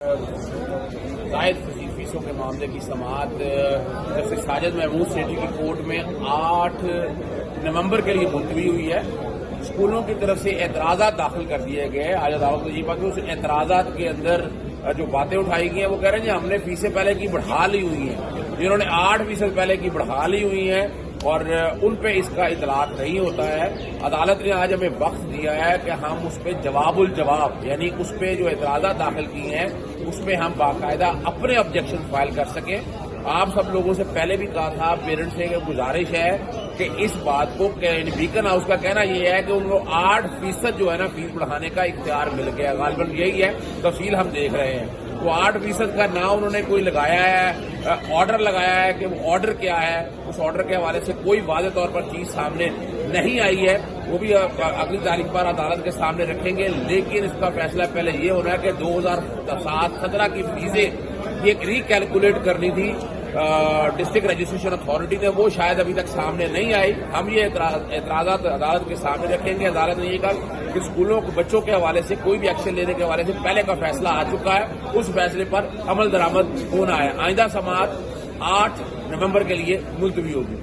زائد فیسوں کے معاملے کی سماعت جسٹس ساجد محمود سیٹھی کی کورٹ میں 8 نومبر کے لیے ملتوی ہوئی ہے۔ اسکولوں کی طرف سے اعتراضات داخل کر دیے گئے۔ آج عدالت کو یہ بات کہ اس اعتراضات کے اندر جو باتیں اٹھائی گئی ہیں وہ کہہ رہے ہیں ہم نے فیسیں پہلے کی بڑھا لی ہوئی ہیں، جنہوں نے 8% پہلے کی بڑھا لی ہوئی ہیں اور ان پہ اس کا اطلاق نہیں ہوتا ہے۔ عدالت نے آج ہمیں وقت دیا ہے کہ ہم اس پہ جواب الجواب یعنی اس پہ جو اعتراضات داخل کی ہیں اس پہ ہم باقاعدہ اپنے آبجیکشن فائل کر سکیں۔ آپ سب لوگوں سے پہلے بھی کہا تھا، پیرنٹس سے گزارش ہے کہ اس بات کو بیکن ہاؤس کا کہنا یہ ہے کہ ان کو 8% جو ہے نا فیس بڑھانے کا اختیار مل گیا، غالباً یہی ہے، تفصیل ہم دیکھ رہے ہیں۔ وہ 8% کا نہ انہوں نے کوئی لگایا ہے، آرڈر لگایا ہے کہ وہ آرڈر کیا ہے، اس آرڈر کے حوالے سے کوئی واضح طور پر چیز سامنے نہیں آئی ہے، وہ بھی اگلی تاریخ پر عدالت کے سامنے رکھیں گے۔ لیکن اس کا فیصلہ پہلے یہ ہونا ہے کہ 2017 کی فیسیں ایک ریکیلکولیٹ کرنی تھی ڈسٹرکٹ رجسٹریشن اتھارٹی نے، وہ شاید ابھی تک سامنے نہیں آئی۔ ہم یہ اعتراضات عدالت کے سامنے رکھیں گے۔ عدالت نے یہ کہا کہ اسکولوں کو بچوں کے حوالے سے کوئی بھی ایکشن لینے کے حوالے سے پہلے کا فیصلہ آ چکا ہے، اس فیصلے پر عمل درآمد ہونا ہے۔ آئندہ سماعت 8 نومبر کے لیے ملتوی ہوگی۔